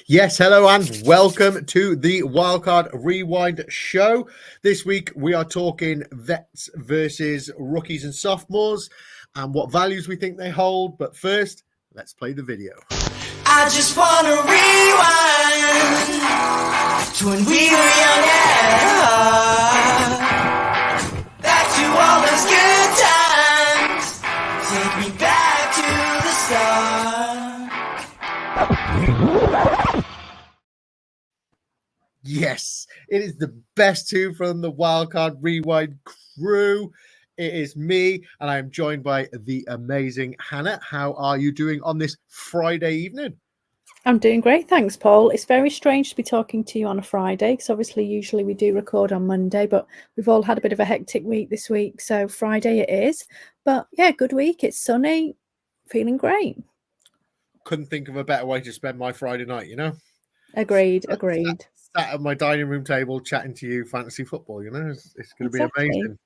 Yes, hello and welcome to the Wildcard Rewind show. This week we are talking vets versus rookies and sophomores and what values we think they hold. But first, let's play the video. I just want to rewind to when we were young at heart. Back to all those good times. Take me back to the start. Yes, it is the best two from the Wildcard Rewind crew. It is me, and I am joined by the amazing Hannah. How are you doing on this Friday evening? I'm doing great, thanks, Paul. It's very strange to be talking to you on a Friday because obviously usually we do record on Monday, but we've all had a bit of a hectic week this week, so Friday it is. But yeah, good week. It's sunny, feeling great. Couldn't think of a better way to spend my Friday night, you know? Agreed. Sat at my dining room table chatting to you fantasy football, you know? It's going to be amazing.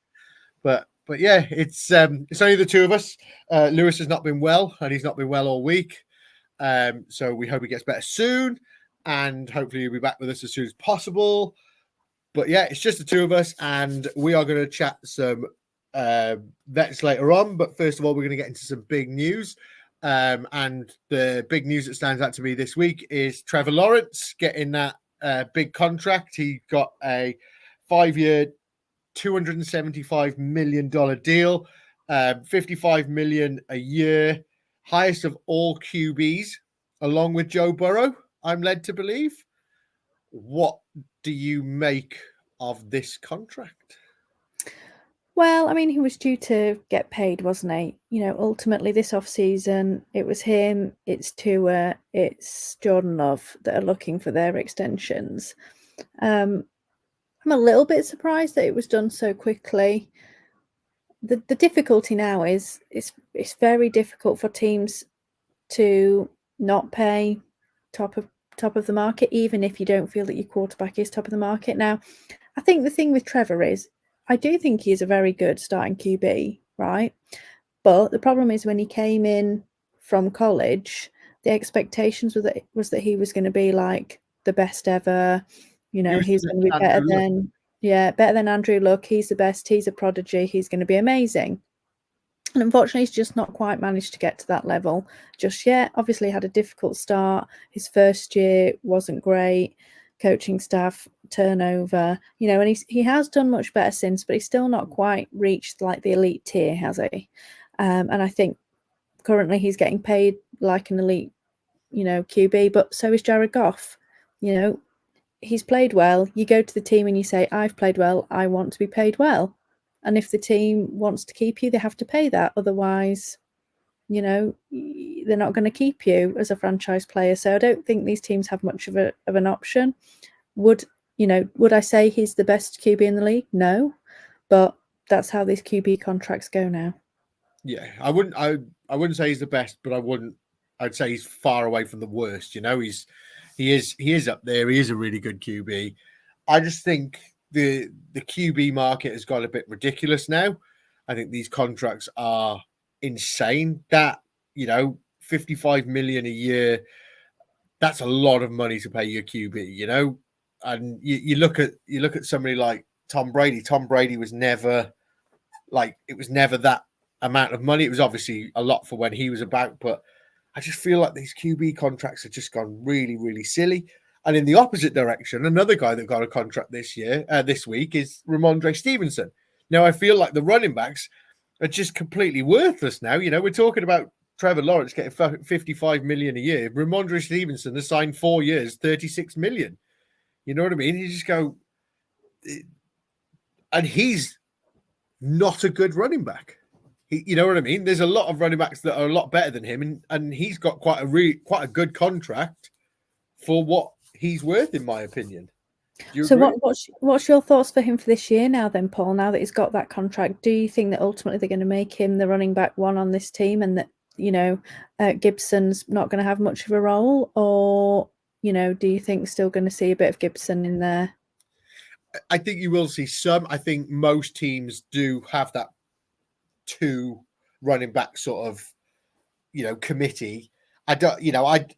But yeah, it's only the two of us. Lewis has not been well, and he's not been well all week. So we hope he gets better soon, and hopefully he'll be back with us as soon as possible. But yeah, it's just the two of us, and we are going to chat some vets later on. But first of all, we're going to get into some big news. And the big news that stands out to me this week is Trevor Lawrence getting that big contract. He got a 5-year, $275 million deal, $55 million a year, highest of all QBs, along with Joe Burrow, I'm led to believe. What do you make of this contract? Well, I mean, he was due to get paid, wasn't he? You know, ultimately this off-season, it was him, it's Tua, it's Jordan Love that are looking for their extensions. I'm a little bit surprised that it was done so quickly. The difficulty now is it's very difficult for teams to not pay top of the market, even if you don't feel that your quarterback is top of the market. Now, I think the thing with Trevor is I do think he's a very good starting QB, right? But the problem is when he came in from college, the expectations was that he was going to be like the best ever. You know, he's going to be better than Andrew Luck. He's the best. He's a prodigy. He's going to be amazing. And unfortunately, he's just not quite managed to get to that level just yet. Obviously, had a difficult start. His first year wasn't great. Coaching staff turnover, you know, and he has done much better since, but he's still not quite reached like the elite tier, has he? And I think currently he's getting paid like an elite, you know, QB, but so is Jared Goff. You know, he's played well. You go to the team and you say, I've played well, I want to be paid well. And if the team wants to keep you, they have to pay that. Otherwise, you know, they're not going to keep you as a franchise player. So I don't think these teams have much of an option. Would I say he's the best QB in the league? No, but that's how these QB contracts go now. Yeah, I wouldn't say he's the best, but I'd say he's far away from the worst. You know, he is up there. He is a really good QB. I just think the QB market has got a bit ridiculous now. I think these contracts are insane. That, you know, $55 million a year, that's a lot of money to pay your QB, you know. And you look at somebody like Tom Brady. Tom Brady was never that amount of money. It was obviously a lot for when he was about, but I just feel like these QB contracts have just gone really, really silly. And in the opposite direction, another guy that got a contract this week is Ramondre Stevenson. Now, I feel like the running backs are just completely worthless now. You know, we're talking about Trevor Lawrence getting $55 million a year. Ramondre Stevenson has signed 4 years, $36 million. You know what I mean? You just go, and he's not a good running back. You know what I mean? There's a lot of running backs that are a lot better than him, and he's got quite a good contract for what he's worth, in my opinion. So what's your thoughts for him for this year now then, Paul, now that he's got that contract? Do you think that ultimately they're going to make him the running back one on this team and that, you know, Gibson's not going to have much of a role? Or, you know, do you think we're still going to see a bit of Gibson in there? I think you will see some. I think most teams do have that 2 running back sort of, you know, committee. I don't,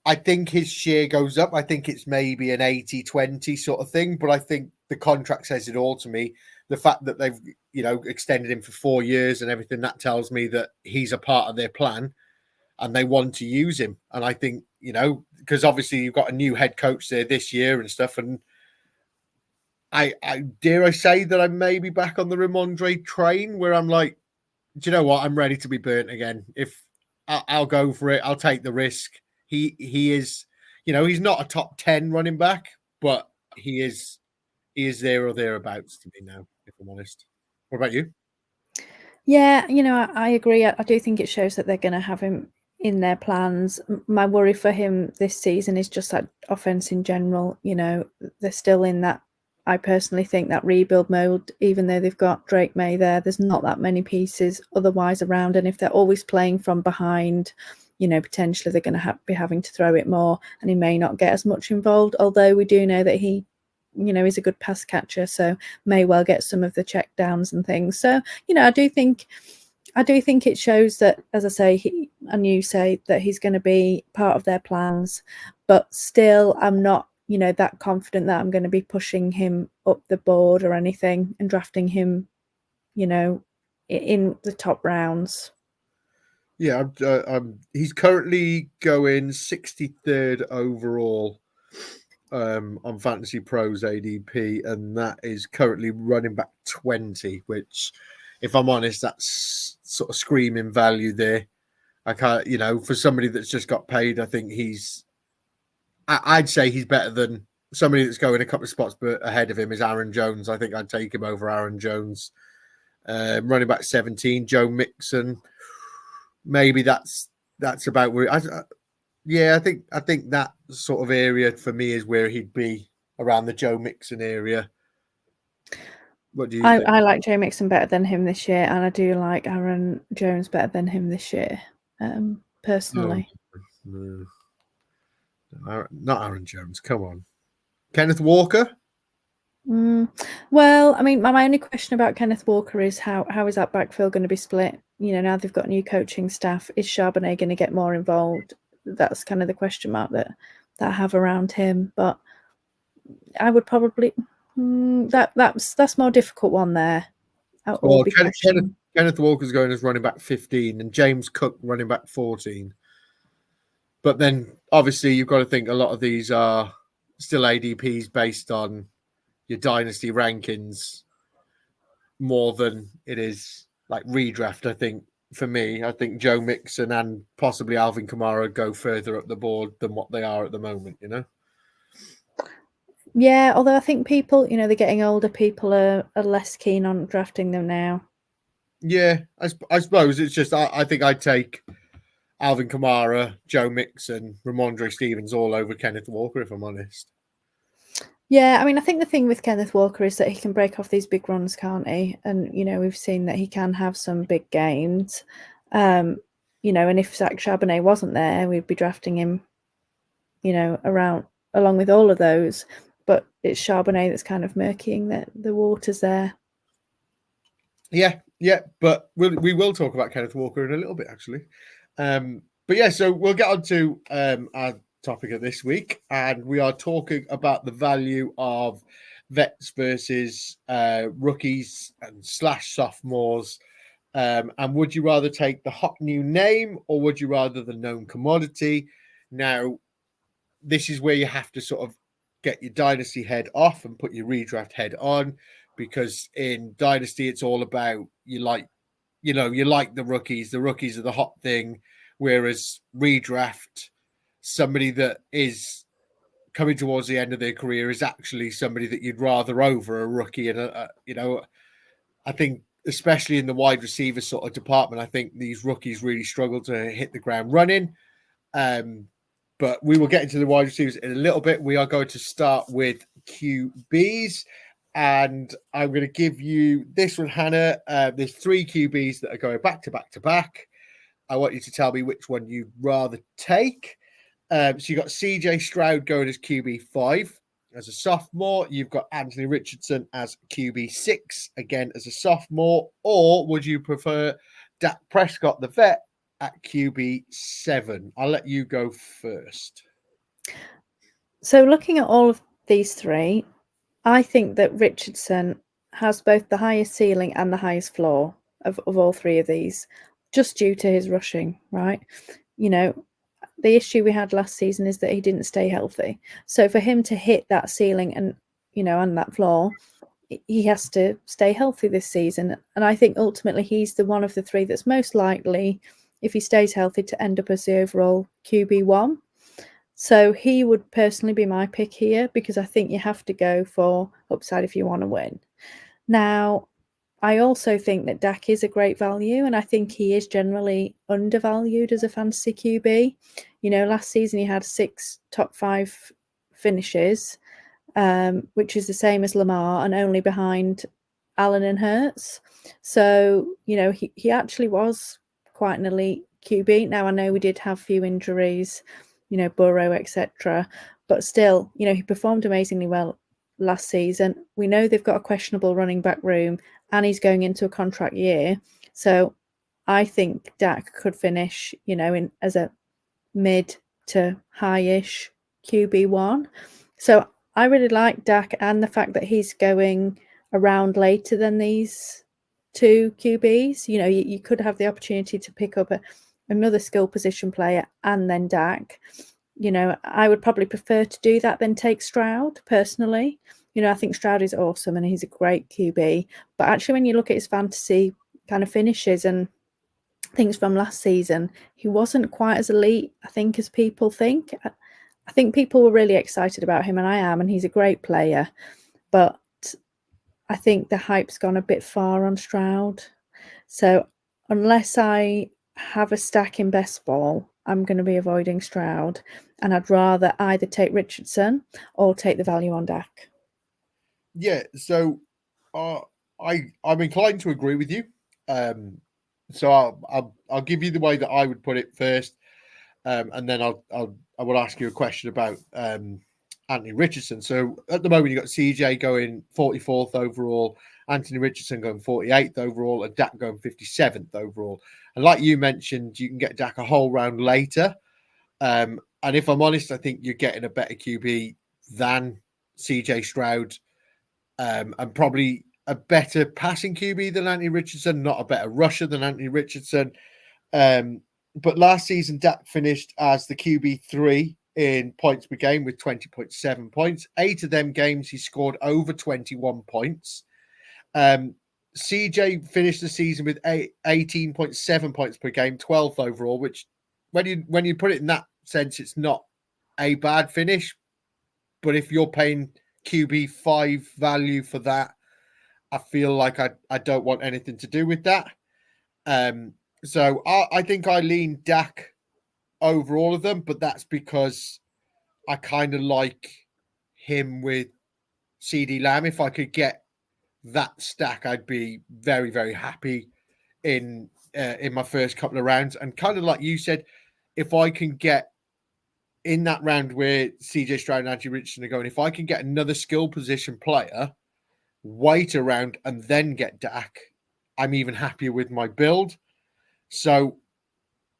I think his share goes up. I think it's maybe an 80-20 sort of thing, but I think the contract says it all to me. The fact that they've, extended him for 4 years and everything, that tells me that he's a part of their plan and they want to use him. And I think, because obviously you've got a new head coach there this year and stuff. And I dare I say that I'm maybe back on the Ramondre train where I'm like, do you know what? I'm ready to be burnt again. If I'll go for it, I'll take the risk. He is, he's not a top 10 running back, but he is there or thereabouts to me now, if I'm honest. What about you? Yeah, I agree. I do think it shows that they're going to have him in their plans. My worry for him this season is just that offense in general. They're still in that, I personally think, that rebuild mode, even though they've got Drake May there. There's not that many pieces otherwise around. And if they're always playing from behind, potentially they're going to be having to throw it more and he may not get as much involved. Although we do know that he, is a good pass catcher, so may well get some of the check downs and things. So, I do think it shows that, as I say, and you say, that he's going to be part of their plans. But still, I'm not, that confident that I'm going to be pushing him up the board or anything and drafting him, in the top rounds. Yeah, he's currently going 63rd overall on Fantasy Pros ADP, and that is currently running back 20, which, if I'm honest, that's sort of screaming value there. I can't, for somebody that's just got paid, I think I'd say he's better than somebody that's going a couple of spots but ahead of him is Aaron Jones. I think I'd take him over Aaron Jones. Running back 17, Joe Mixon. Maybe that's about where I think that sort of area for me is where he'd be, around the Joe Mixon area. What do you think? I like Joe Mixon better than him this year, and I do like Aaron Jones better than him this year, personally. No. Not Aaron Jones. Come on. Kenneth Walker? Well, I mean, my only question about Kenneth Walker is how is that backfield going to be split? Now they've got new coaching staff. Is Charbonnet going to get more involved? That's kind of the question mark that I have around him. But I would probably that's more difficult one there. Well, Kenneth Walker's going as running back 15 and James Cook running back 14. But then obviously you've got to think a lot of these are still ADPs based on your dynasty rankings more than it is like redraft. I think for me, I think Joe Mixon and possibly Alvin Kamara go further up the board than what they are at the moment, Yeah, although I think people, they're getting older, people are less keen on drafting them now. Yeah, I suppose it's just I think I'd take Alvin Kamara, Joe Mixon, Ramondre Stevens all over Kenneth Walker, if I'm honest. Yeah, I mean, I think the thing with Kenneth Walker is that he can break off these big runs, can't he? And, we've seen that he can have some big games. And if Zach Charbonnet wasn't there, we'd be drafting him, around along with all of those. But it's Charbonnet that's kind of murkying the waters there. Yeah, but we will talk about Kenneth Walker in a little bit, actually. But yeah, so we'll get on to our topic of this week, and we are talking about the value of vets versus rookies and / sophomores. And would you rather take the hot new name or would you rather the known commodity? Now, this is where you have to sort of get your dynasty head off and put your redraft head on, because in dynasty it's all about you like the rookies. The rookies are the hot thing, whereas redraft, somebody that is coming towards the end of their career is actually somebody that you'd rather over a rookie. And I think especially in the wide receiver sort of department, I think these rookies really struggle to hit the ground running. But we will get into the wide receivers in a little bit. We are going to start with QBs. And I'm going to give you this one, Hannah. There's 3 QBs that are going back to back to back. I want you to tell me which one you'd rather take. So you've got CJ Stroud going as QB5 as a sophomore. You've got Anthony Richardson as QB6, again as a sophomore. Or would you prefer Dak Prescott, the vet, at QB7. I'll let you go first. So looking at all of these three, I think that Richardson has both the highest ceiling and the highest floor of all three of these, just due to his rushing, right? You know, the issue we had last season is that he didn't stay healthy. So for him to hit that ceiling and, and that floor, he has to stay healthy this season. And I think ultimately he's the one of the three that's most likely, if he stays healthy, to end up as the overall QB1. So he would personally be my pick here, because I think you have to go for upside if you want to win. Now, I also think that Dak is a great value, and I think he is generally undervalued as a fantasy QB. Last season he had 6 top 5 finishes, which is the same as Lamar and only behind Allen and Hurts. So, he actually was quite an elite QB. Now, I know we did have a few injuries, Burrow, etc. But still, he performed amazingly well last season. We know they've got a questionable running back room and he's going into a contract year. So I think Dak could finish, as a mid to high-ish QB1. So I really like Dak, and the fact that he's going around later than these two QBs. You could have the opportunity to pick up another skill position player and then Dak. I would probably prefer to do that than take Stroud personally. I think Stroud is awesome and he's a great QB. But actually, when you look at his fantasy kind of finishes and things from last season, he wasn't quite as elite, I think, as people think. I think people were really excited about him, and I am, and he's a great player. But I think the hype's gone a bit far on Stroud. So unless I have a stack in best ball, I'm going to be avoiding Stroud, and I'd rather either take Richardson or take the value on Dak. Yeah, so I'm inclined to agree with you. So I'll give you the way that I would put it first, and then I will ask you a question about Anthony Richardson. So at the moment, you've got CJ going 44th overall, Anthony Richardson going 48th overall, and Dak going 57th overall. And like you mentioned, you can get Dak a whole round later. And if I'm honest, I think you're getting a better QB than CJ Stroud, and probably a better passing QB than Anthony Richardson, not a better rusher than Anthony Richardson. But last season, Dak finished as the QB3 in points per game with 20.7 points. 8 of them games, he scored over 21 points. CJ finished the season with 18.7 points per game, 12th overall, which when you put it in that sense, it's not a bad finish. But if you're paying QB5 value for that, I feel like I don't want anything to do with that. So I think I lean Dak over all of them, but that's because I kind of like him with CD Lamb. If I could get that stack, I'd be very, very happy in my first couple of rounds. And kind of like you said, if I can get in that round where CJ Stroud and Anthony Richardson are going, if I can get another skill position player, wait around and then get Dak, I'm even happier with my build. So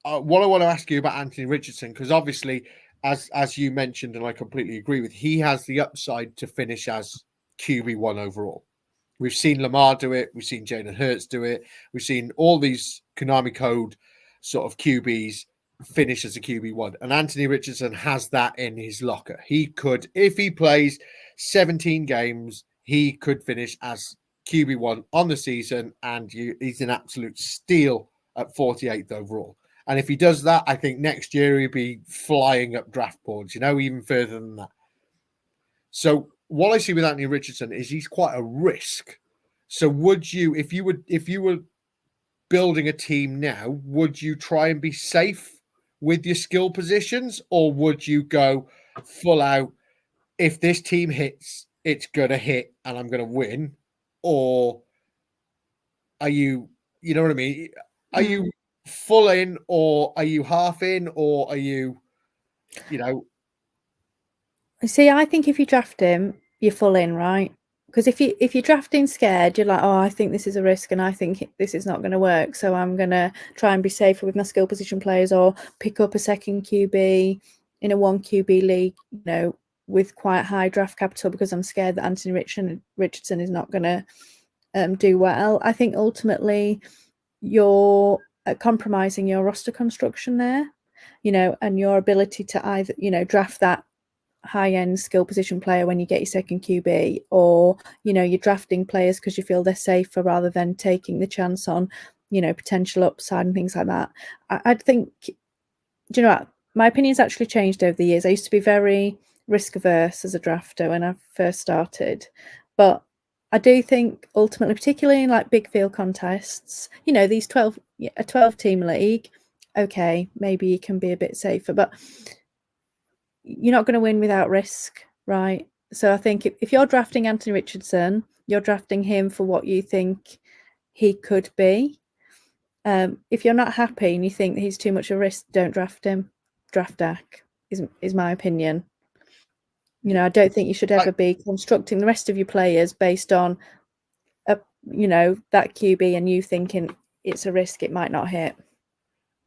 what I want to ask you about Anthony Richardson, because obviously, as you mentioned, and I completely agree with, he has the upside to finish as QB1 overall. We've seen Lamar do it. We've seen Jalen Hurts do it. We've seen all these Konami code sort of QBs finish as a QB1. And Anthony Richardson has that in his locker. He could, if he plays 17 games, he could finish as QB1 on the season, and he's an absolute steal at 48th overall. And if he does that, I think next year he'll be flying up draft boards, even further than that. So what I see with Anthony Richardson is he's quite a risk. So would you, if you were building a team now, would you try and be safe with your skill positions, or would you go full out? If this team hits, it's gonna hit, and I'm gonna win. Or are you, you know what I mean? Are you full in, or are you half in, or are you, See, I think if you draft him, you're full in, right? because if you're drafting scared, you're like, oh, I think this is a risk and I think this is not going to work, so I'm going to try and be safer with my skill position players, or pick up a second QB in a 1 QB league, with quite high draft capital because I'm scared that Anthony Richardson is not going to do well. I think ultimately you're compromising your roster construction there, and your ability to either, draft that high-end skill position player when you get your second QB, or you're drafting players because you feel they're safer rather than taking the chance on potential upside and things like that. I'd think, do you know what, my opinion's actually changed over the years. I used to be very risk averse as a drafter when I first started, but I do think ultimately, particularly in like big field contests, these 12-team league, okay, maybe you can be a bit safer, but you're not going to win without risk, right? So I think if you're drafting Anthony Richardson, you're drafting him for what you think he could be. If you're not happy and you think that he's too much of a risk, don't draft him. Draft Dak is my opinion. I don't think you should ever be constructing the rest of your players based on that QB and you thinking it's a risk, it might not hit.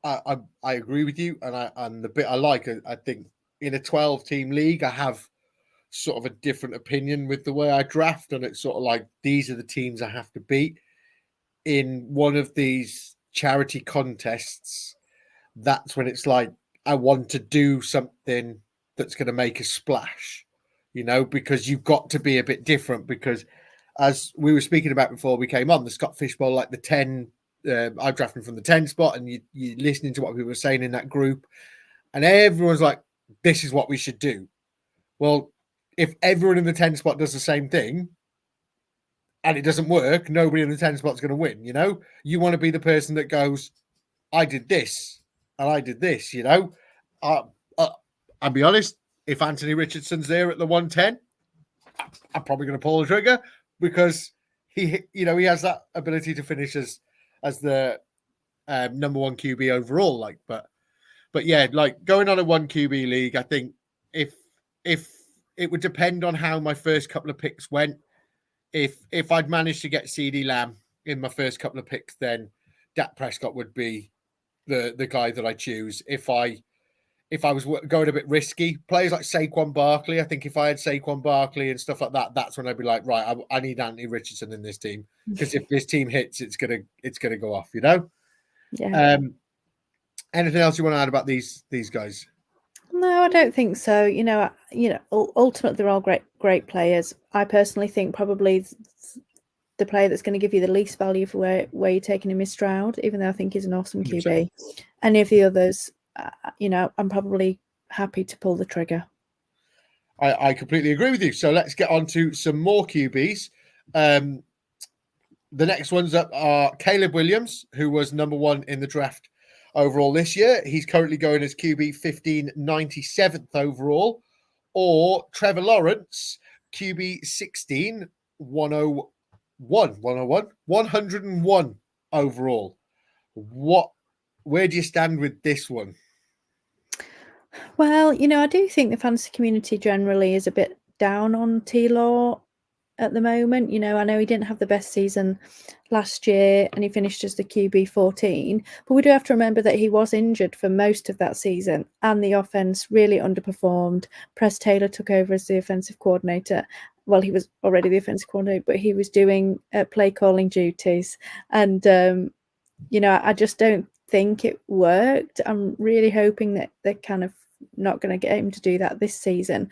I agree with you, and the bit I like, I think in a 12-team league, I have sort of a different opinion with the way I draft, and it's sort of like these are the teams I have to beat. In one of these charity contests, that's when it's like I want to do something that's going to make a splash, because you've got to be a bit different. Because as we were speaking about before we came on, the Scott Fishbowl, like the 10, I drafted from the 10 spot, and you're listening to what people were saying in that group, and everyone's like, this is what we should do. Well, if everyone in the 10 spot does the same thing and it doesn't work, nobody in the 10 spot's going to win. You want to be the person that goes, I did this and I did this. I'll be honest, if Anthony Richardson's there at the 110, I'm probably going to pull the trigger, because he has that ability to finish as the number 1 QB overall. But yeah, like going on a 1 QB league, I think if it would depend on how my first couple of picks went. If I'd managed to get CD Lamb in my first couple of picks, then Dak Prescott would be the guy that I choose. If I was going a bit risky, players like Saquon Barkley, I think if I had Saquon Barkley and stuff like that, that's when I'd be like, right, I need Anthony Richardson in this team, because if this team hits, it's gonna go off. Yeah. Anything else you want to add about these guys? No, I don't think so. Ultimately they're all great players. I personally think probably the player that's going to give you the least value for where you're taking him is Stroud, even though I think he's an awesome QB. Any of the others, I'm probably happy to pull the trigger. I completely agree with you. So let's get on to some more QBs. The next ones up are Caleb Williams, who was number 1 in the draft overall this year. He's currently going as QB 1597th overall. Or Trevor Lawrence, QB 16, 101 overall. Where do you stand with this one? Well, I do think the fantasy community generally is a bit down on T-Law at the moment. I know he didn't have the best season last year and he finished as the QB 14, but we do have to remember that he was injured for most of that season and the offense really underperformed. Press Taylor took over as the offensive coordinator. Well, he was already the offensive coordinator, but he was doing play calling duties, and I just don't think it worked. I'm really hoping that they're kind of not going to get him to do that this season.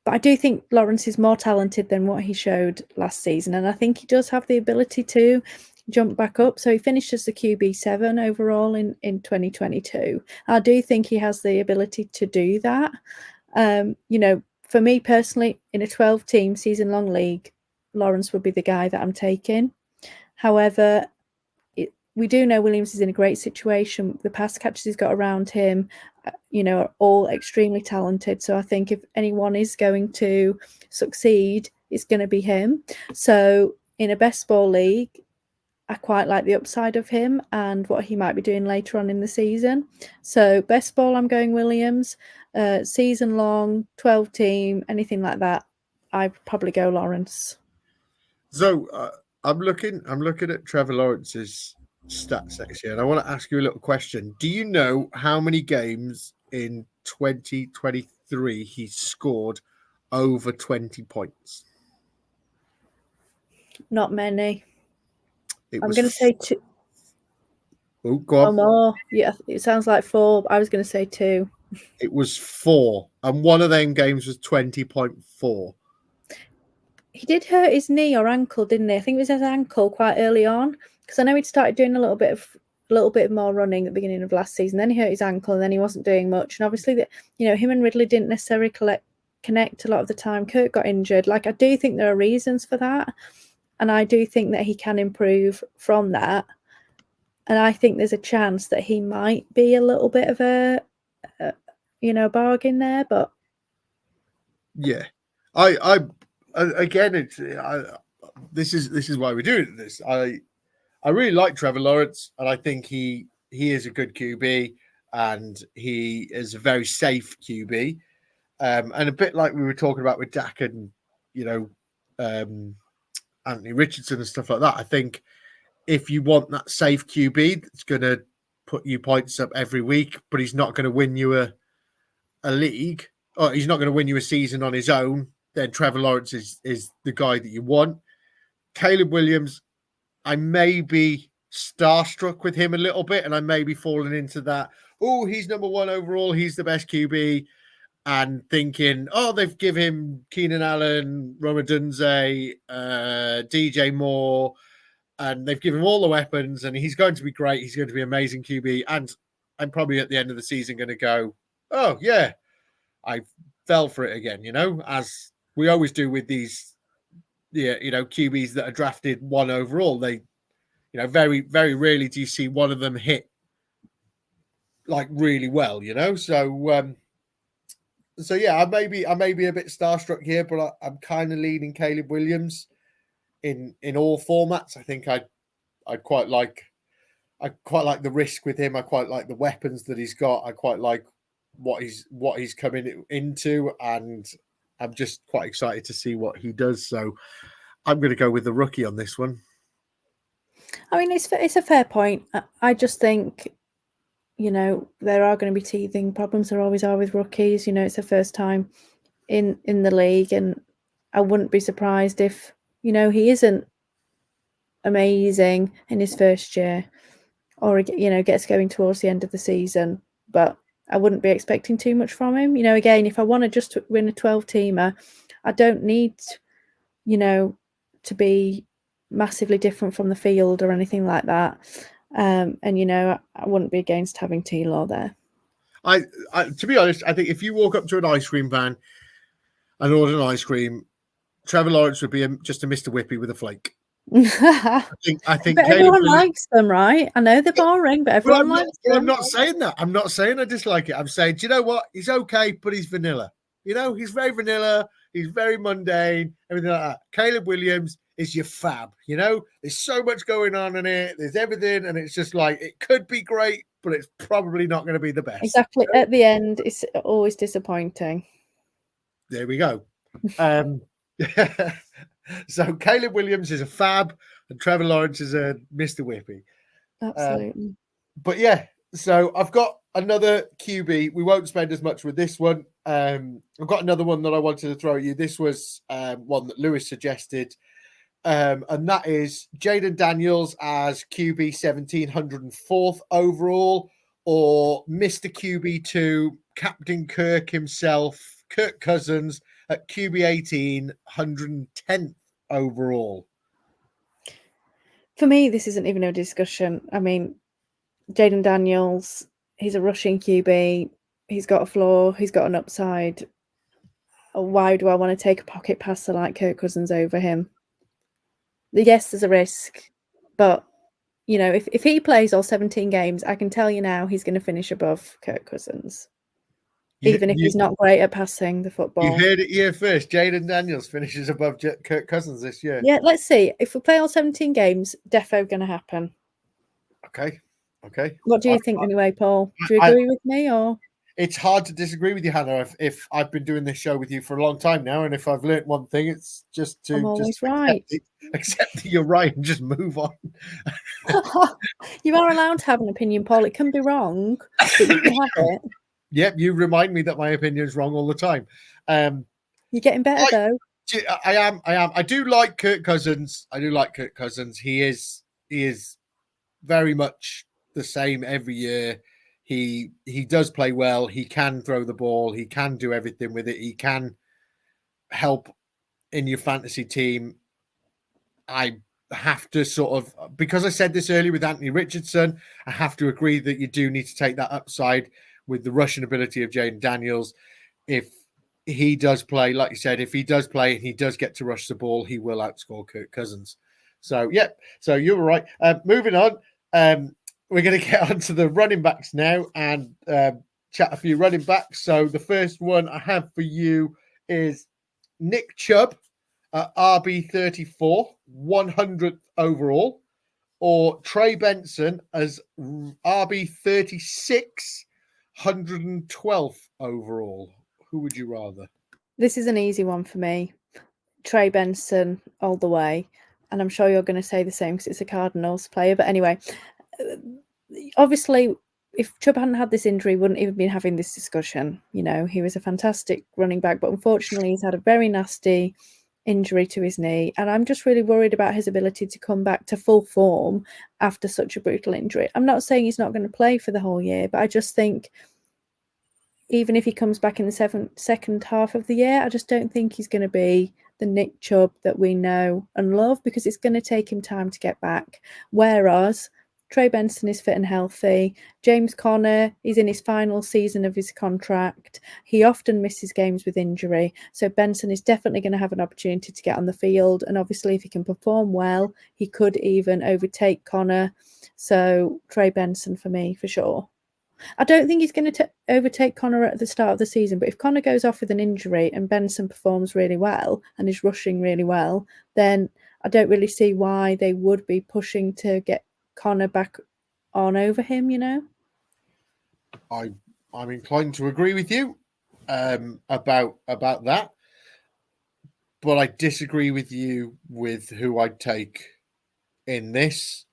But I do think Lawrence is more talented than what he showed last season. And I think he does have the ability to jump back up. So he finished as the QB 7 overall in 2022. I do think he has the ability to do that. For me personally, in a 12-team season-long league, Lawrence would be the guy that I'm taking. However, we do know Williams is in a great situation. The pass catches he's got around him, are all extremely talented. So I think if anyone is going to succeed, it's going to be him. So in a best ball league, I quite like the upside of him and what he might be doing later on in the season. So best ball, I'm going Williams. Season long, 12-team, anything like that, I'd probably go Lawrence. So I'm looking at Trevor Lawrence's stats next year, and I want to ask you a little question. Do you know how many games in 2023 he scored over 20 points? Not many. It I'm was going to say 2 oh, go or on. more. Yeah, it sounds like 4. I was going to say 2. It was 4, and one of them games was 20.4. He did hurt his knee or ankle, didn't he? I think it was his ankle quite early on, because I know he'd started doing a little bit more running at the beginning of last season. Then he hurt his ankle, and then he wasn't doing much. And obviously, him and Ridley didn't necessarily connect a lot of the time. Kirk got injured. Like, I do think there are reasons for that, and I do think that he can improve from that. And I think there's a chance that he might be a little bit of a bargain there. But Yeah, I again, this is why we're doing this. I really like Trevor Lawrence, and I think he is a good QB, and he is a very safe QB, and a bit like we were talking about with Dak and Anthony Richardson and stuff like that. I think if you want that safe QB that's going to put you points up every week, but he's not going to win you a league, or he's not going to win you a season on his own, then Trevor Lawrence is the guy that you want. Caleb Williams, I may be starstruck with him a little bit, and I may be falling into that. Oh, he's number 1 overall. He's the best QB, and thinking, oh, they've given him Keenan Allen, Romadunze, DJ Moore, and they've given him all the weapons, and he's going to be great. He's going to be amazing QB, and I'm probably at the end of the season going to go, oh yeah, I fell for it again. As we always do with these, QBs that are drafted 1 overall. They, very, very rarely do you see one of them hit like really well. So yeah, I may be a bit starstruck here, but I'm kind of leaning Caleb Williams in all formats. I think I quite like the risk with him. I quite like the weapons that he's got. I quite like what he's coming into, and I'm just quite excited to see what he does. So I'm going to go with the rookie on this one. I mean, it's a fair point. I just think, there are going to be teething problems. There always are with rookies. It's the first time in the league, and I wouldn't be surprised if, he isn't amazing in his first year, or, gets going towards the end of the season. But I wouldn't be expecting too much from him. Again, if I want to just win a 12-teamer, I don't need, to be massively different from the field or anything like that. And I wouldn't be against having T-Law there. I to be honest, I think if you walk up to an ice cream van and order an ice cream, Trevor Lawrence would be just a Mr. Whippy with a flake. I think but everyone likes them, right? I know they're boring, but everyone likes them. I'm not saying that. I'm not saying I dislike it. I'm saying, do you know what? He's okay, but he's vanilla. He's very vanilla. He's very mundane, everything like that. Caleb Williams is your fab. There's so much going on in it. There's everything, and it's just like, it could be great, but it's probably not going to be the best. Exactly. At the end, it's always disappointing. There we go. So Caleb Williams is a fab, and Trevor Lawrence is a Mr. Whippy. Absolutely. But yeah, so I've got another QB. We won't spend as much with this one. I've got another one that I wanted to throw at you. This was one that Lewis suggested, and that is Jaden Daniels as QB 1704th overall, or Mr. QB2, Captain Kirk himself, Kirk Cousins, at QB 18, 110th overall. For me, this isn't even a discussion. I mean, Jaden Daniels, he's a rushing QB. He's got a floor. He's got an upside. Why do I want to take a pocket passer like Kirk Cousins over him? Yes, there's a risk. But, if he plays all 17 games, I can tell you now he's going to finish above Kirk Cousins. Even if he's not great at passing the football. You heard it here first. Jaden Daniels finishes above Kirk Cousins this year. Yeah, let's see. If we play all 17 games, defo going to happen. Okay. What do you think anyway, Paul? Do you agree with me, or? it's hard to disagree with you, Hannah. If I've been doing this show with you for a long time now, and if I've learnt one thing, it's just to I'm always just right. accept that you're right and just move on. You are allowed to have an opinion, Paul. It can be wrong, but you can have it. Yep, you remind me that my opinion is wrong all the time. You're getting better though. I am. I do like Kirk Cousins. He is very much the same every year. He does play well. He can throw the ball. He can do everything with it. He can help in your fantasy team. I have to sort of, because I said this earlier with Anthony Richardson, I have to agree that you do need to take that upside with the rushing ability of Jaden Daniels. If he does play, like you said, if he does play and he does get to rush the ball, he will outscore Kirk Cousins. So, so you were right. Moving on, we're going to get onto the running backs now and chat a few running backs. So the first one I have for you is Nick Chubb at RB34, 100th overall, or Trey Benson as RB36, 112th overall. Who would you rather? This is an easy one for me. Trey Benson all the way. And I'm sure you're going to say the same because it's a Cardinals player. But anyway, obviously, if Chubb hadn't had this injury, wouldn't even been having this discussion. You know, he was a fantastic running back, but unfortunately, he's had a very nasty injury to his knee. And I'm just really worried about his ability to come back to full form after such a brutal injury. I'm not saying he's not going to play for the whole year, but I just think even if he comes back in the second half of the year, I just don't think he's going to be the Nick Chubb that we know and love, because it's going to take him time to get back. Whereas Trey Benson is fit and healthy. James Conner is in his final season of his contract. He often misses games with injury. So Benson is definitely going to have an opportunity to get on the field. And obviously, if he can perform well, he could even overtake Conner. So Trey Benson for me, for sure. I don't think he's going to overtake Conner at the start of the season, but if Conner goes off with an injury and Benson performs really well and is rushing really well, then I don't really see why they would be pushing to get Conner back on over him, you know? I'm inclined to agree with you about that, but I disagree with you with who I'd take in this.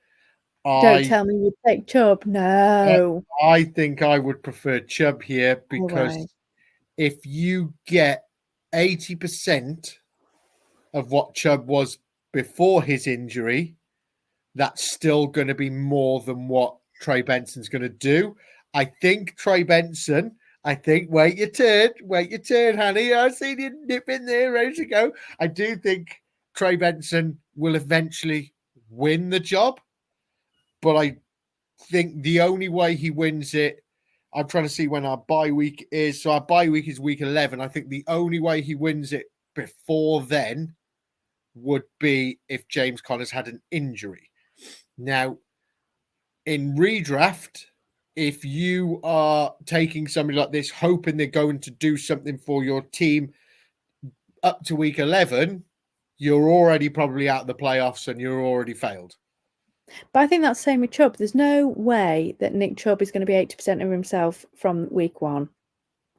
Don't tell me you'd take Chubb. No. I think I would prefer Chubb here because if you get 80% of what Chubb was before his injury, that's still going to be more than what Trey Benson's going to do. I think Trey Benson, wait your turn, honey. I've seen you nip in there, ready to go. I do think Trey Benson will eventually win the job, but I think the only way he wins it, I'm trying to see when our bye week is. So our bye week is week 11. I think the only way he wins it before then would be if James Conner's had an injury. Now, in redraft, if you are taking somebody like this, hoping they're going to do something for your team up to week 11, you're already probably out of the playoffs and you're already failed. But I think that's the same with Chubb. There's no way that Nick Chubb is going to be 80% of himself from week one.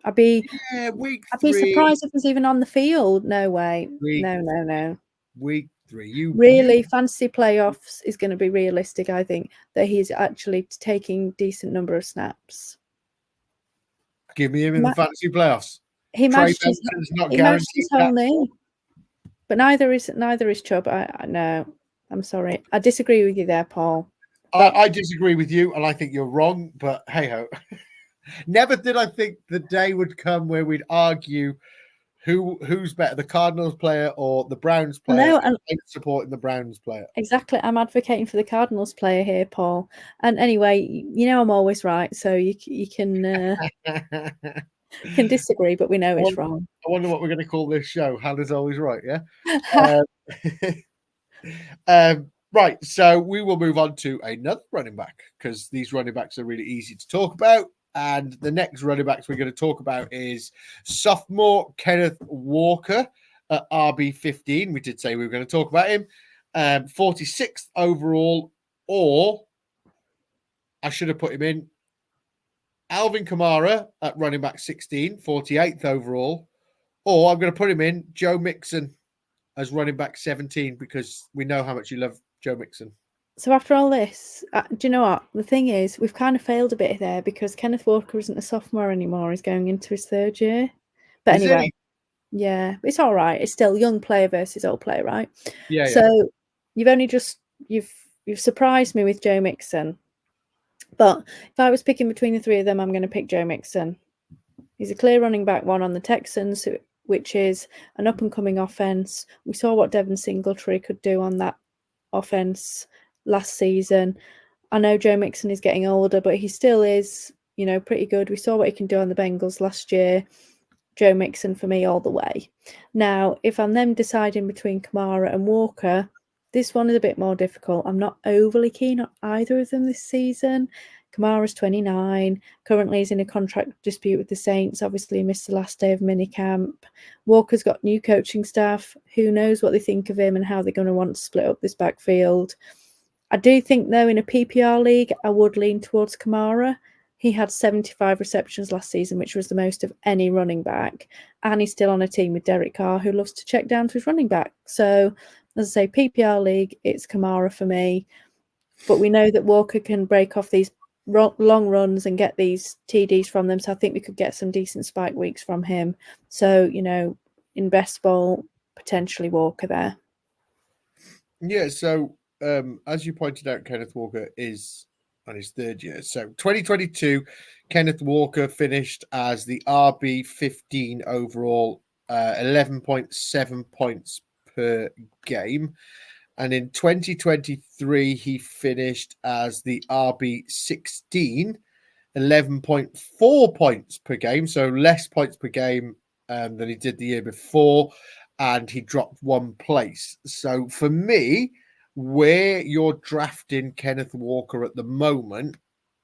I'd be surprised if he's even on the field. No way. No. Week 3. Really, fantasy playoffs is going to be realistic, I think, that he's actually taking decent number of snaps. Give me him in the fantasy playoffs. He matched his whole knee. But neither is Chubb. I know. I'm sorry. I disagree with you there, Paul. I disagree with you, and I think you're wrong, but hey-ho. Never did I think the day would come where we'd argue who's better, the Cardinals player or the Browns player. No, and supporting the Browns player. Exactly. I'm advocating for the Cardinals player here, Paul. And anyway, you know I'm always right, so you can can disagree, but we know it's wrong. I wonder what we're going to call this show. Hannah's always right, yeah? Right, so we will move on to another running back because these running backs are really easy to talk about. And the next running backs we're going to talk about is sophomore Kenneth Walker at RB15. We did say we were going to talk about him. 46th overall, or I should have put him in Alvin Kamara at running back 16, 48th overall, or I'm going to put him in Joe Mixon as running back 17 because we know how much you love Joe Mixon. So after all this, do you know what? The thing is, we've kind of failed a bit there because Kenneth Walker isn't a sophomore anymore. He's going into his third year. But Is anyway, he? yeah, it's all right. It's still young player versus old player, right? Yeah. So you've surprised me with Joe Mixon. But if I was picking between the three of them, I'm going to pick Joe Mixon. He's a clear running back one on the Texans, which is an up-and-coming offense. We saw what Devin Singletary could do on that offense last season. I know Joe Mixon is getting older, but he still is, pretty good. We saw what he can do on the Bengals last year. Joe Mixon for me all the way. Now, if I'm then deciding between Kamara and Walker, this one is a bit more difficult. I'm not overly keen on either of them this season. Kamara's 29, currently is in a contract dispute with the Saints, obviously missed the last day of minicamp. Walker's got new coaching staff. Who knows what they think of him and how they're going to want to split up this backfield. I do think, though, in a PPR league, I would lean towards Kamara. He had 75 receptions last season, which was the most of any running back. And he's still on a team with Derek Carr, who loves to check down to his running back. So, as I say, PPR league, it's Kamara for me. But we know that Walker can break off these long runs and get these TDs from them. So I think we could get some decent spike weeks from him. So, in best ball, potentially Walker there. Yeah, so as you pointed out, Kenneth Walker is on his third year. So 2022, Kenneth Walker finished as the RB 15 overall, 11.7 points per game. And in 2023, he finished as the RB 16, 11.4 points per game. So less points per game than he did the year before. And he dropped one place. So for me, where you're drafting Kenneth Walker at the moment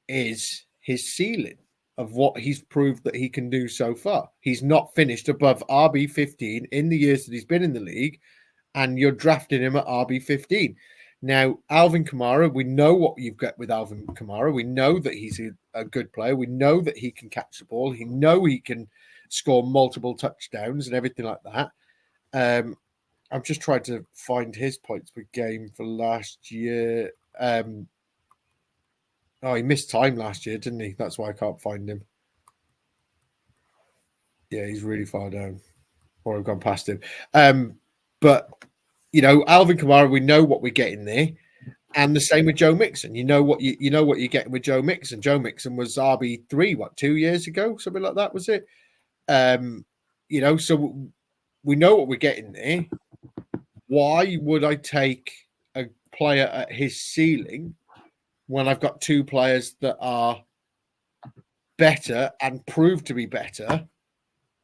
is his ceiling of what he's proved that he can do so far. He's not finished above RB 15 in the years that he's been in the league, and you're drafting him at RB 15. Now, Alvin Kamara, we know what you've got with Alvin Kamara. We know that he's a good player. We know that he can catch the ball. We know he can score multiple touchdowns and everything like that. I'm just trying to find his points per game for last year. He missed time last year, didn't he? That's why I can't find him. Yeah, he's really far down, or I've gone past him. But Alvin Kamara, we know what we're getting there, and the same with Joe Mixon. You know what you're getting with Joe Mixon. Joe Mixon was RB3, 2 years ago, something like that, was it? So we know what we're getting there. Why would I take a player at his ceiling when I've got two players that are better and prove to be better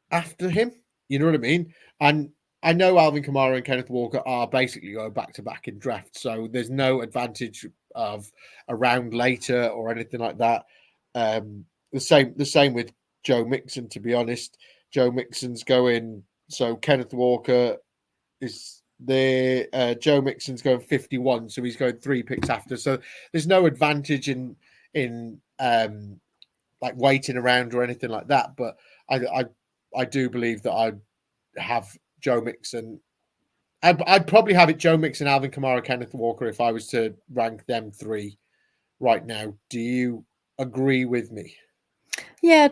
after him? You know what I mean? And I know Alvin Kamara and Kenneth Walker are basically going back-to-back in draft, so there's no advantage of a round later or anything like that. The same with Joe Mixon, to be honest. Joe Mixon's going, so Kenneth Walker is there. Joe Mixon's going 51, so he's going 3 picks after. So there's no advantage in like waiting around or anything like that. But I do believe that I'd have Joe Mixon. I'd probably have it Joe Mixon, Alvin Kamara, Kenneth Walker if I was to rank them three right now. Do you agree with me? Yeah,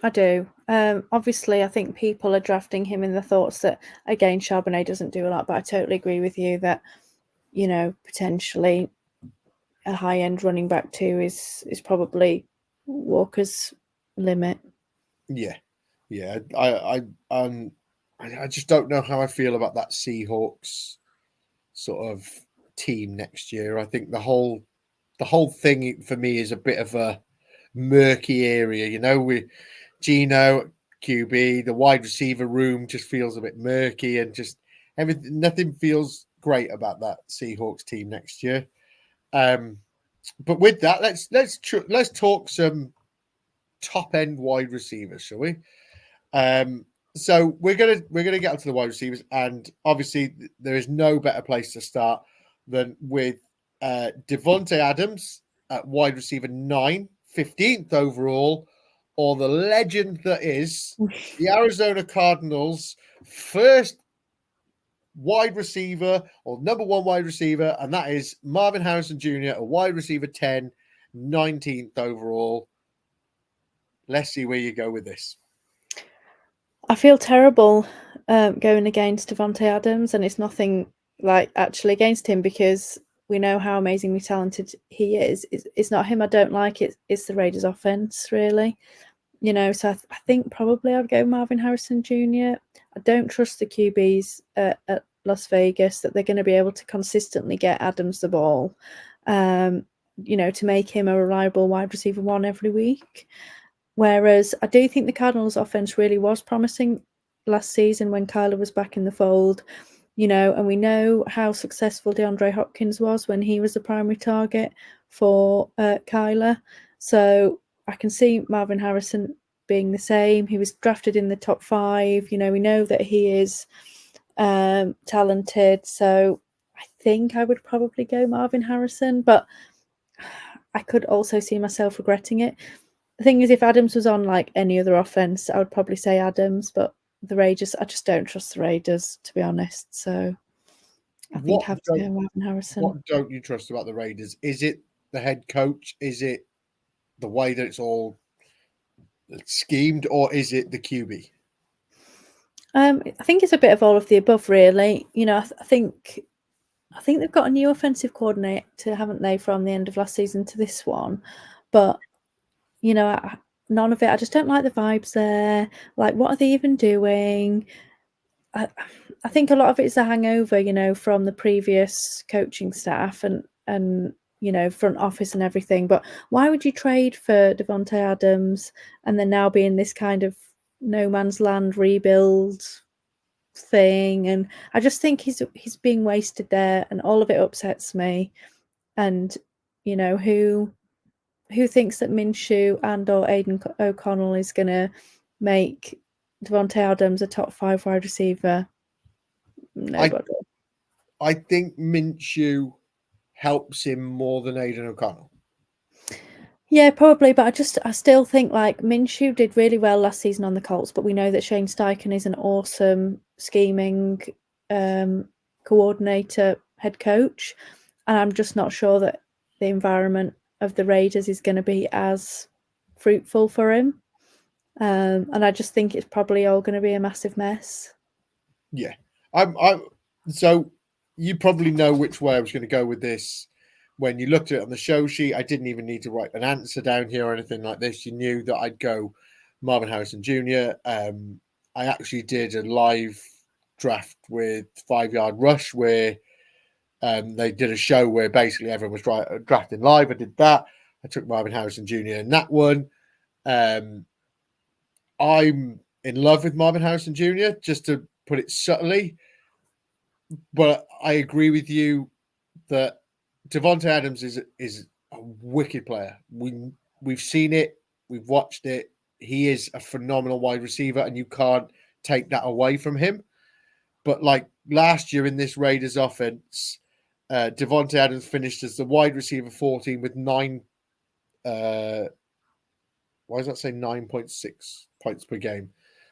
I do. Obviously, I think people are drafting him in the thoughts that, again, Charbonnet doesn't do a lot, but I totally agree with you that, potentially a high-end running back too is probably Walker's limit. Yeah. I just don't know how I feel about that Seahawks sort of team next year. I think the whole thing for me is a bit of a murky area. With Gino, QB, the wide receiver room just feels a bit murky, and just nothing feels great about that Seahawks team next year. But with that, let's talk some top end wide receivers, shall we? So we're gonna get onto the wide receivers, and obviously there is no better place to start than with Devontae Adams at wide receiver 9, 15th overall, or the legend that is the Arizona Cardinals' first wide receiver or number one wide receiver, and that is Marvin Harrison Jr., a wide receiver 10, 19th overall. Let's see where you go with this. I feel terrible going against Davante Adams, and it's nothing like actually against him because we know how amazingly talented he is. It's not him I don't like, it's the Raiders offense, really. You know, so I think probably I'd go Marvin Harrison Jr. I don't trust the QBs at Las Vegas that they're going to be able to consistently get Adams the ball, you know, to make him a reliable wide receiver one every week. Whereas I do think the Cardinals' offense really was promising last season when Kyler was back in the fold, you know, and we know how successful DeAndre Hopkins was when he was the primary target for Kyler. So I can see Marvin Harrison being the same. He was drafted in the top 5. You know, we know that he is talented. So I think I would probably go Marvin Harrison, but I could also see myself regretting it. The thing is, if Adams was on like any other offense, I would probably say Adams, but the Raiders, I just don't trust the Raiders, to be honest. So I think I have to go Marvin Harrison. What don't you trust about the Raiders? Is it the head coach? Is it the way that it's all schemed, or is it the QB? I think it's a bit of all of the above, really. You know, I think they've got a new offensive coordinator, haven't they, from the end of last season to this one? But you know, none of it. I just don't like the vibes there. Like, what are they even doing? I think a lot of it is a hangover, you know, from the previous coaching staff and you know, front office and everything. But why would you trade for Davante Adams and then now be in this kind of no man's land rebuild thing? And I just think he's being wasted there, and all of it upsets me. And you know, who thinks that Minshew and or Aiden O'Connell is going to make Davante Adams a top 5 wide receiver? Nobody. I think Minshew helps him more than Aiden O'Connell. Yeah, probably, but I still think like Minshew did really well last season on the Colts, but we know that Shane Steichen is an awesome scheming coordinator, head coach, and I'm just not sure that the environment of the Raiders is going to be as fruitful for him. And I just think it's probably all going to be a massive mess. Yeah. So you probably know which way I was going to go with this. When you looked at it on the show sheet, I didn't even need to write an answer down here or anything like this. You knew that I'd go Marvin Harrison Jr. I actually did a live draft with 5 Yard Rush where they did a show where basically everyone was drafting live. I did that. I took Marvin Harrison Jr. in that one. I'm in love with Marvin Harrison Jr., just to put it subtly. But I agree with you that Davante Adams is a wicked player. We've seen it. We've watched it. He is a phenomenal wide receiver, and you can't take that away from him. But like last year in this Raiders offense, Davante Adams finished as the wide receiver 14 with 9. Why does that say 9.6 points per game?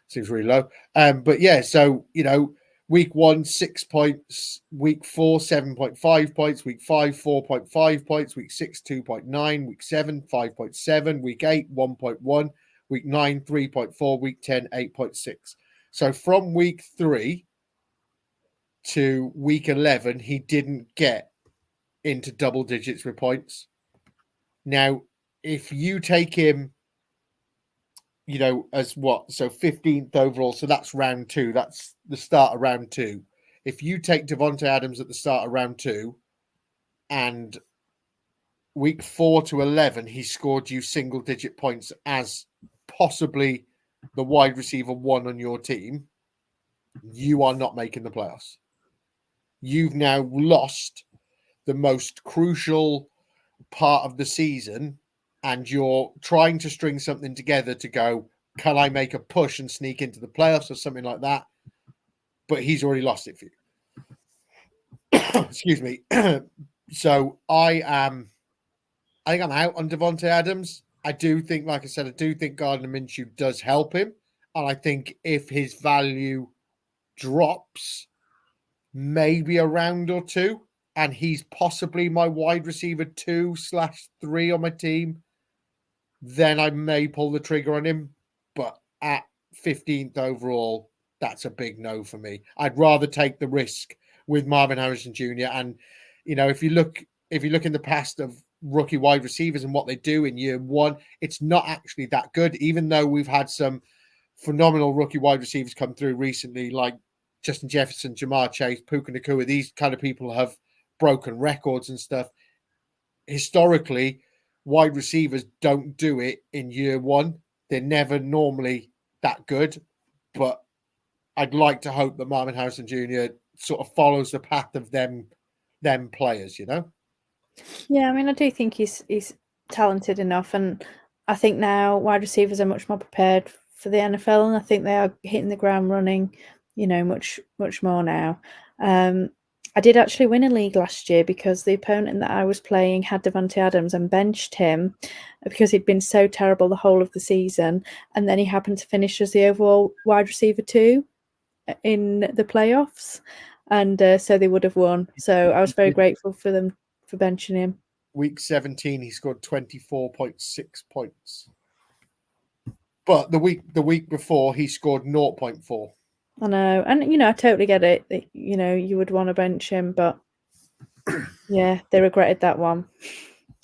Seems really low. But yeah, so you know, week 1, 6 points. Week 4, 7.5 points. Week 5, 4.5 points. Week 6, 2.9. Week 7, 5.7. Week 8, 1.1. Week 9, 3.4. Week 10, 8.6. So from week 3 to week 11, he didn't get into double digits with points. Now, if you take him, you know, as what? So 15th overall. So that's round 2. That's the start of round 2. If you take Davante Adams at the start of round 2 and week 4 to 11, he scored you single digit points as possibly the wide receiver 1 on your team, you are not making the playoffs. You've now lost the most crucial part of the season, and you're trying to string something together to go, can I make a push and sneak into the playoffs or something like that? But he's already lost it for you. Excuse me. So I think I'm out on Davante Adams. I do think, like I said, I do think Gardner Minshew does help him. And I think if his value drops maybe a round or two, and he's possibly my wide receiver 2/3 on my team, then I may pull the trigger on him. But at 15th overall, that's a big no for me. I'd rather take the risk with Marvin Harrison Jr. And if you look in the past of rookie wide receivers and what they do in year one, it's not actually that good. Even though we've had some phenomenal rookie wide receivers come through recently, like Justin Jefferson, Jamar Chase, Puka Nacua, these kind of people have broken records and stuff. Historically, wide receivers don't do it in year one. They're never normally that good, but I'd like to hope that Marvin Harrison Jr. sort of follows the path of them players, Yeah, I mean, I do think he's talented enough, and I think now wide receivers are much more prepared for the NFL, and I think they are hitting the ground running, much more now. I did actually win a league last year because the opponent that I was playing had Davante Adams and benched him because he'd been so terrible the whole of the season, and then he happened to finish as the overall wide receiver 2 in the playoffs, and so they would have won. So I was very grateful for them for benching him. Week 17, he scored 24.6 points. But the week before, he scored 0.4. I know, and I totally get it. You would want to bench him, but yeah, they regretted that one.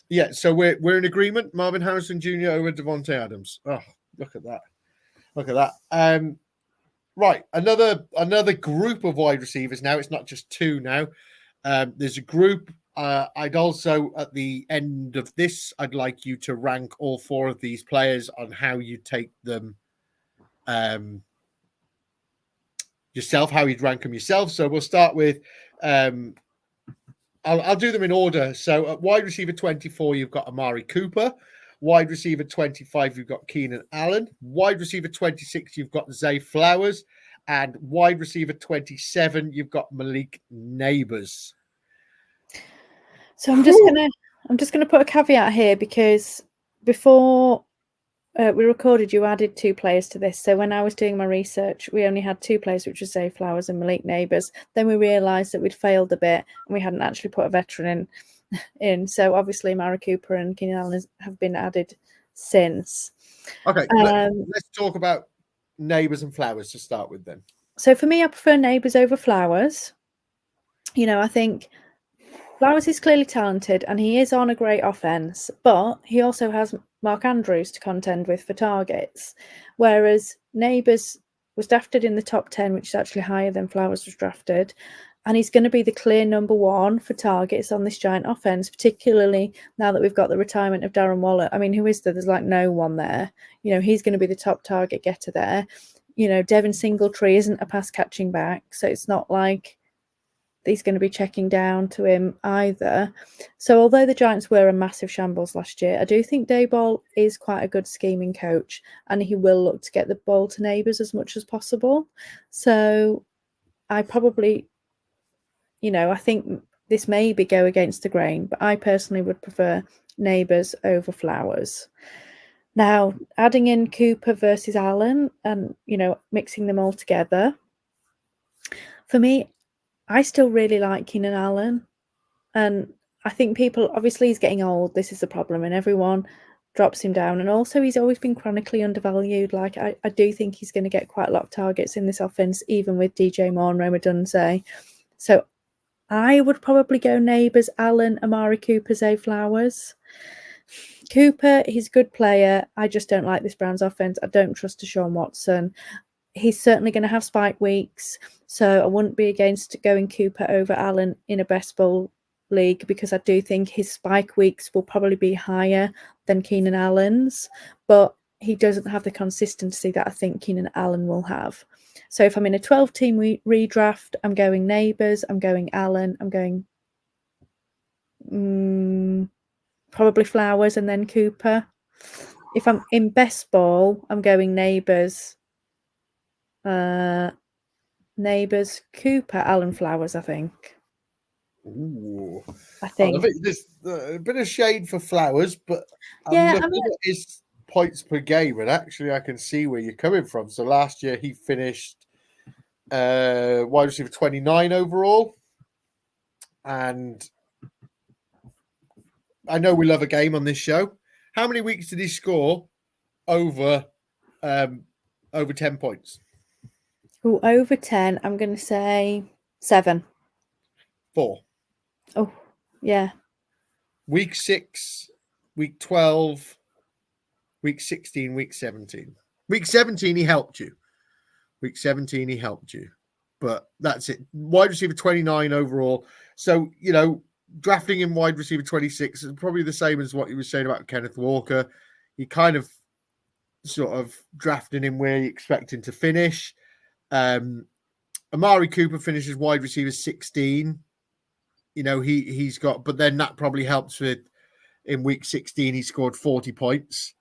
Yeah, so we're in agreement. Marvin Harrison Jr. over Davante Adams. Oh, look at that! Look at that. Right, another group of wide receivers now. It's not just 2 now. There's a group. I'd also, at the end of this, I'd like you to rank all 4 of these players on how you take them yourself, how you'd rank them yourself. So we'll start with, I'll do them in order. So at wide receiver 24, you've got Amari Cooper. Wide receiver 25, you've got Keenan Allen. Wide receiver 26, you've got Zay Flowers. And wide receiver 27, you've got Malik Neighbors. So I'm just gonna put a caveat here, because before we recorded, you added 2 players to this. So when I was doing my research, we only had 2 players, which was Zay Flowers and Malik Neighbors. Then we realised that we'd failed a bit and we hadn't actually put a veteran in. So obviously Amari Cooper and Keenan Allen have been added since. Okay, let's talk about Neighbors and Flowers to start with then. So for me, I prefer Neighbors over Flowers. I think Flowers is clearly talented and he is on a great offense, but he also has Mark Andrews to contend with for targets, whereas Neighbors was drafted in the top 10, which is actually higher than Flowers was drafted, and he's going to be the clear number 1 for targets on this giant offense, particularly now that we've got the retirement of Darren Waller. I mean, who is there? There's like no one there. He's going to be the top target getter there. Devin Singletary isn't a pass catching back, so it's not like he's going to be checking down to him either. So although the Giants were a massive shambles last year, I do think Daboll is quite a good scheming coach, and he will look to get the ball to Neighbors as much as possible. So I probably, I think this maybe go against the grain, but I personally would prefer Neighbors over Flowers. Now, adding in Cooper versus Allen and, mixing them all together, for me, I still really like Keenan Allen, and I think people, obviously he's getting old, this is the problem, and everyone drops him down, and also he's always been chronically undervalued. Like I do think he's going to get quite a lot of targets in this offense, even with DJ Moore and Roma Dunze. So I would probably go Neighbors, Allen, Amari Cooper, Zay Flowers. Cooper, he's a good player. I just don't like this Browns offense. I don't trust Deshaun Watson. He's certainly going to have spike weeks, so I wouldn't be against going Cooper over Allen in a best ball league, because I do think his spike weeks will probably be higher than Keenan Allen's, but he doesn't have the consistency that I think Keenan Allen will have. So if I'm in a 12-team redraft, I'm going Neighbors, I'm going Allen, I'm going probably Flowers and then Cooper. If I'm in best ball, I'm going Neighbors, Cooper, Allen, Flowers, I think. Ooh. I I think. love it. There's a bit of shade for Flowers, but I'm Yeah, I looking mean, at his points per game, and actually, I can see where you're coming from. So last year he finished wide receiver 29 overall, and I know we love a game on this show. How many weeks did he score over over 10 points? over 10, I'm going to say 7. 4. Oh, yeah. Week 6, week 12, week 16, week 17. Week 17, he helped you. Week 17, he helped you. But that's it. Wide receiver 29 overall. So, drafting in wide receiver 26 is probably the same as what you were saying about Kenneth Walker. You kind of sort of drafting him where you expect him to finish. Amari Cooper finishes wide receiver 16. He's got, but then that probably helps with in week 16, he scored 40 points.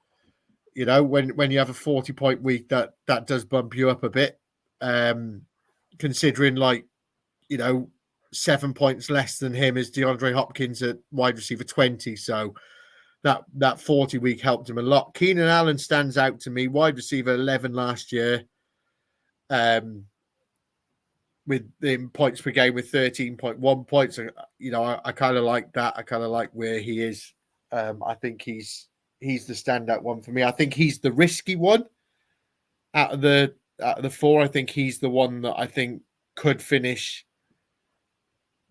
When you have a 40-point week, that does bump you up a bit. Considering 7 points less than him is DeAndre Hopkins at wide receiver 20. So that 40 week helped him a lot. Keenan Allen stands out to me, wide receiver 11 last year. With the points per game with 13.1 points. I kind of like that. I kind of like where he is. I think he's the standout one for me. I think he's the risky one out of the 4. I think he's the one that I think could finish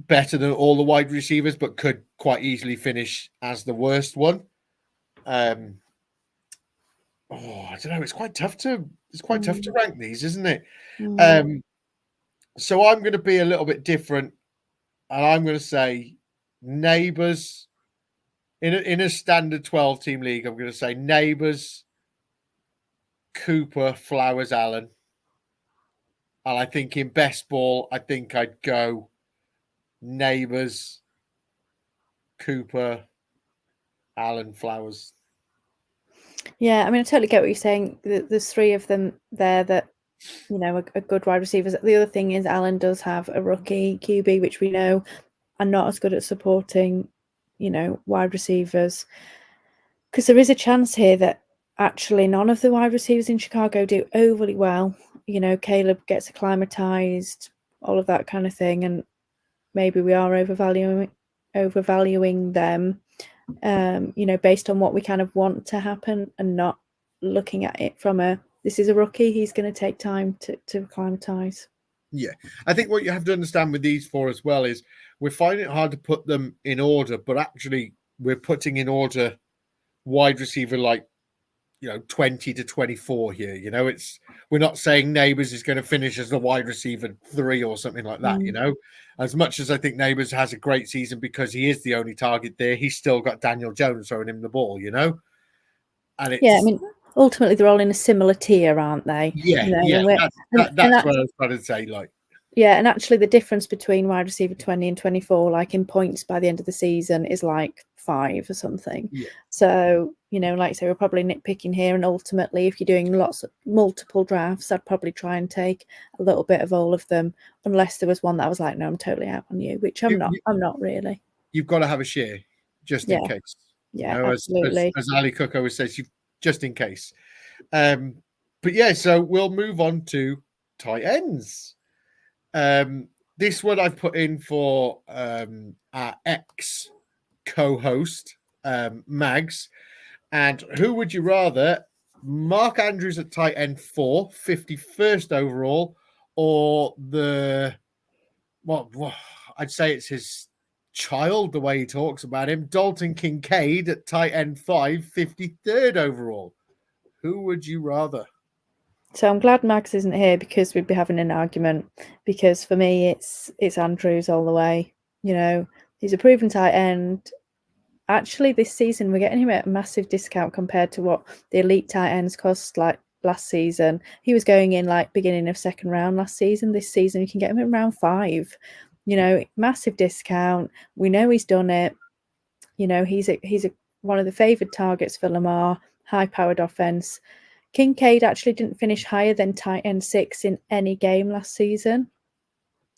better than all the wide receivers, but could quite easily finish as the worst one. I don't know. It's quite tough to rank these, isn't it? So I'm going to be a little bit different, and I'm going to say Neighbours in a standard 12-team league. I'm going to say Neighbours, Cooper, Flowers, Allen, and I think in best ball, I think I'd go Neighbours, Cooper, Allen, Flowers. Yeah, I mean, I totally get what you're saying. There's 3 of them there that, are good wide receivers. The other thing is Allen does have a rookie QB, which we know are not as good at supporting, wide receivers. Because there is a chance here that actually none of the wide receivers in Chicago do overly well. Caleb gets acclimatized, all of that kind of thing, and maybe we are overvaluing them. Based on what we kind of want to happen and not looking at it from this is a rookie, he's going to take time to acclimatize. Yeah, I think what you have to understand with these 4 as well is we're finding it hard to put them in order, but actually we're putting in order wide receiver 20 to 24 here. We're not saying Neighbours is going to finish as the wide receiver 3 or something like that. As much as I think Neighbours has a great season because he is the only target there, he's still got Daniel Jones throwing him the ball. And it's, I mean, ultimately they're all in a similar tier, aren't they? Yeah, that's what I was trying to say. Yeah, and actually the difference between wide receiver 20 and 24, in points by the end of the season, is 5 or something. Yeah. So, like I say, we're probably nitpicking here, and ultimately if you're doing multiple drafts, I'd probably try and take a little bit of all of them, unless there was one that I was like, no, I'm totally out on you, which I'm not really. You've got to have a share just in case. Yeah, absolutely. As Ali Cook always says, just in case. But yeah, so we'll move on to tight ends. This one I've put in for our ex co-host, Mags. And who would you rather? Mark Andrews at tight end 4, 51st overall, or I'd say it's his child, the way he talks about him, Dalton Kincaid at tight end 5, 53rd overall. Who would you rather? So I'm glad Max isn't here because we'd be having an argument. Because for me, it's Andrews all the way. He's a proven tight end. Actually, this season we're getting him at a massive discount compared to what the elite tight ends cost last season. He was going in beginning of second round last season. This season you can get him in round 5. Massive discount. We know he's done it. He's one of the favoured targets for Lamar. High-powered offense. Kincaid actually didn't finish higher than tight end 6 in any game last season.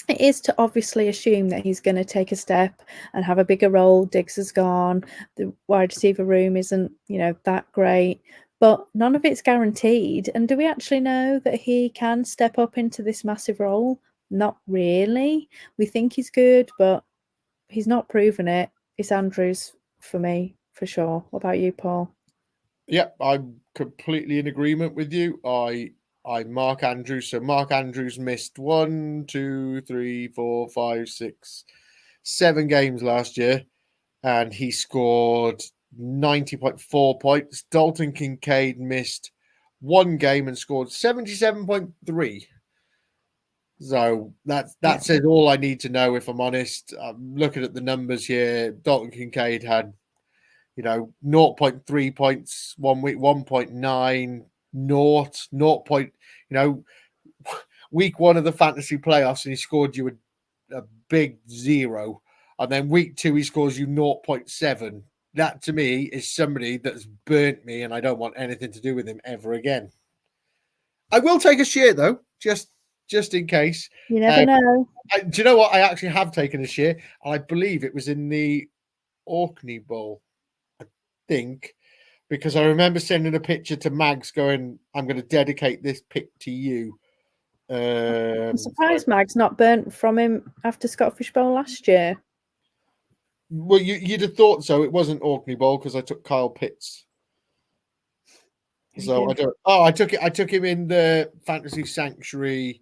It is to obviously assume that he's going to take a step and have a bigger role. Diggs has gone. The wide receiver room isn't, that great. But none of it's guaranteed. And do we actually know that he can step up into this massive role? Not really. We think he's good, but he's not proven it. It's Andrews for me, for sure. What about you, Paul? Yeah, I'm completely in agreement with you. I Mark Andrews. So Mark Andrews missed 1, 2, 3, 4, 5, 6, 7 games last year, and he scored 90.4 points. Dalton Kincaid missed 1 game and scored 77.3. So that says all I need to know. If I'm honest, I'm looking at the numbers here. Dalton Kincaid had 0.3 points 1 week, 1.9, 0 point, week 1 of the fantasy playoffs, and he scored you a big 0. And then week 2, he scores you 0.7. That to me is somebody that's burnt me, and I don't want anything to do with him ever again. I will take a share though, just in case. You never know. Do you know what? I actually have taken a share. I believe it was in the Orkney Bowl. Think, because I remember sending a picture to Mags going, I'm going to dedicate this pic to you. I'm surprised Mag's not burnt from him after Scottish Bowl last year. Well, you'd have thought so. It wasn't Orkney Bowl because I took Kyle Pitts. So I don't. Oh, I took him in the Fantasy Sanctuary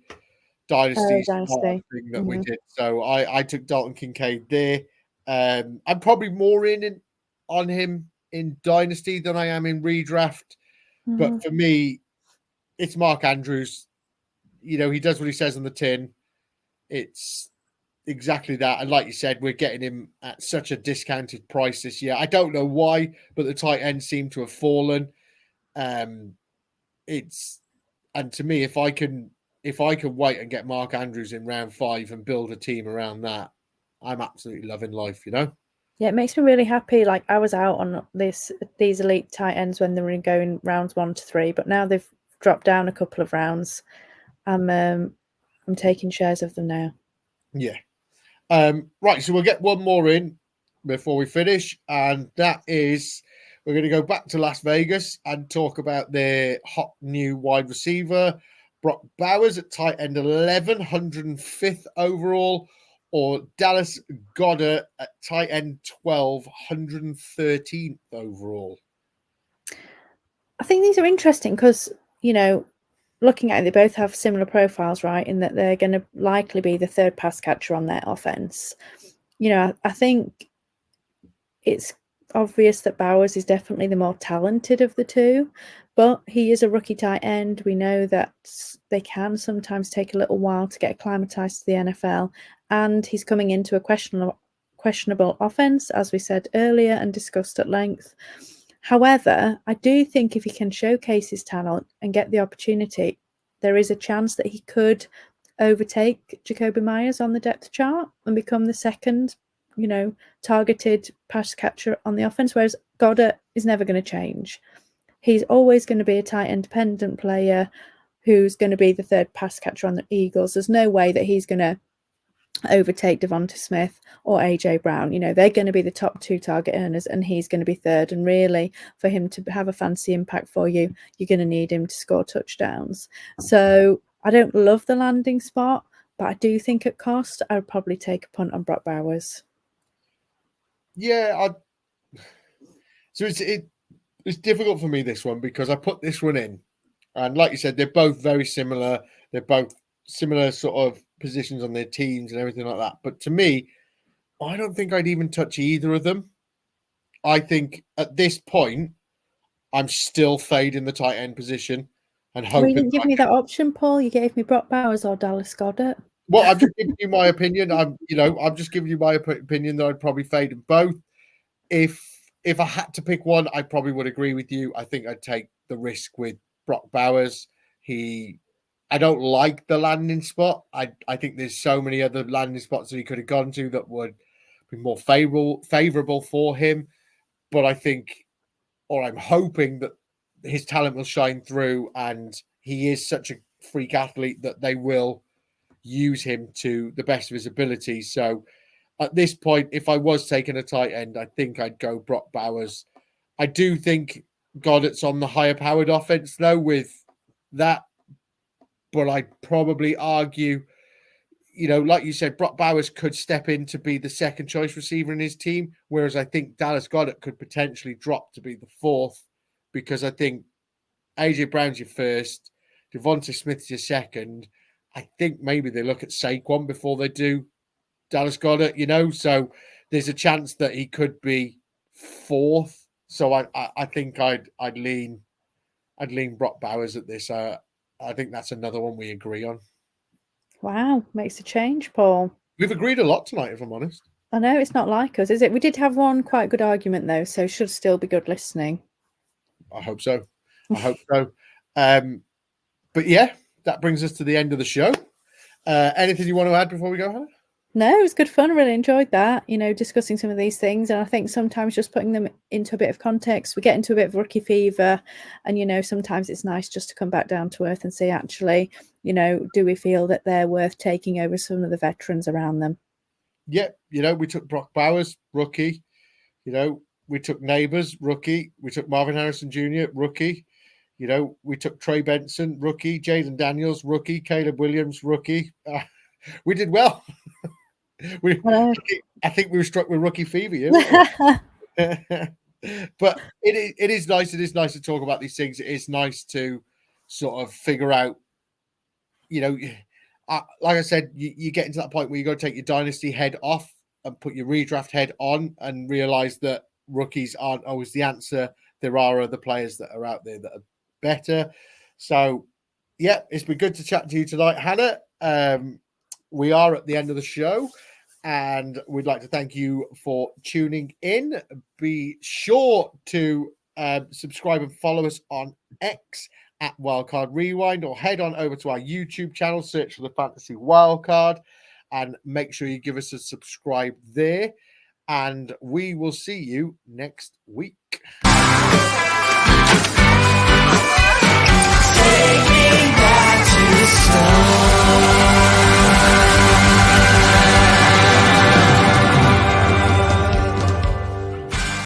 Dynasty Dynasty thing that we did. So I took Dalton Kincaid there. I'm probably more in on him in Dynasty than I am in redraft. But for me, it's Mark Andrews. He does what he says on the tin. It's exactly that. And like you said, we're getting him at such a discounted price this year. I don't know why, but the tight ends seem to have fallen. And to me, if I can wait and get Mark Andrews in round 5 and build a team around that, I'm absolutely loving life, Yeah, it makes me really happy. Like, I was out on these elite tight ends when they were going rounds 1 to 3, but now they've dropped down a couple of rounds. I'm taking shares of them now. Yeah. Right, so we'll get one more in before we finish, and that is we're going to go back to Las Vegas and talk about their hot new wide receiver, Brock Bowers at tight end 11, 105th overall, or Dallas Goedert at tight end 12, 113th overall. I think these are interesting because, looking at it, they both have similar profiles, right? In that they're going to likely be the third pass catcher on their offense. I think it's obvious that Bowers is definitely the more talented of the two, but he is a rookie tight end. We know that they can sometimes take a little while to get acclimatized to the NFL, and he's coming into a questionable offense, as we said earlier and discussed at length. However, I do think if he can showcase his talent and get the opportunity, there is a chance that he could overtake Jacoby Myers on the depth chart and become the second, targeted pass catcher on the offense, whereas Goddard is never going to change. He's always going to be a tight end dependent player who's going to be the third pass catcher on the Eagles. There's no way that he's going to overtake Devonta Smith or AJ Brown. They're going to be the top 2 target earners and he's going to be third. And really, for him to have a fancy impact for you, you're going to need him to score touchdowns. So I don't love the landing spot, but I do think at cost, I would probably take a punt on Brock Bowers. Yeah, so it's difficult for me, this one, because I put this one in, and like you said, they're both very similar. They're both similar sort of positions on their teams and everything like that. But to me, I don't think I'd even touch either of them. I think at this point, I'm still fading the tight end position and hoping. Well, you didn't give me that option, Paul. You gave me Brock Bowers or Dallas Goedert. Well, I'm just giving you my opinion. I'm just giving you my opinion that I'd probably fade them both. If I had to pick one, I probably would agree with you. I think I'd take the risk with Brock Bowers. I don't like the landing spot. I think there's so many other landing spots that he could have gone to that would be more favorable for him. But I think, or I'm hoping, that his talent will shine through, and he is such a freak athlete that they will use him to the best of his ability. So at this point, if I was taking a tight end, I think I'd go Brock Bowers. I do think Goddard's on the higher powered offense, though, with that. But I'd probably argue, like you said, Brock Bowers could step in to be the second choice receiver in his team, whereas I think Dallas Goedert could potentially drop to be the fourth, because I think AJ Brown's your first, Devonta Smith's your second. I think maybe they look at Saquon before they do Dallas Goedert, so there's a chance that he could be fourth. So I think I'd lean Brock Bowers at this. I think that's another one we agree on. Wow, makes a change, Paul. We've agreed a lot tonight, if I'm honest. I know, it's not like us, is it? We did have one quite good argument, though, so should still be good listening. I hope so. But yeah, that brings us to the end of the show. Anything you want to add before we go, Hannah? No, it was good fun. I really enjoyed that, discussing some of these things. And I think sometimes just putting them into a bit of context, we get into a bit of rookie fever. And, sometimes it's nice just to come back down to earth and say, actually, do we feel that they're worth taking over some of the veterans around them? Yeah, we took Brock Bowers, rookie. We took Neighbors, rookie. We took Marvin Harrison Jr., rookie. We took Trey Benson, rookie. Jaden Daniels, rookie. Caleb Williams, rookie. We did well. I think we were struck with rookie fever. But it is nice. It is nice to talk about these things. It is nice to sort of figure out, like I said, you get into that point where you got to take your dynasty head off and put your redraft head on and realize that rookies aren't always the answer. There are other players that are out there that are better. So, yeah, it's been good to chat to you tonight, Hannah. We are at the end of the show, and we'd like to thank you for tuning in. Be sure to subscribe and follow us on X at Wildcard Rewind, or head on over to our YouTube channel, search for the Fantasy Wildcard, and make sure you give us a subscribe there. And we will see you next week. Take me back to the start.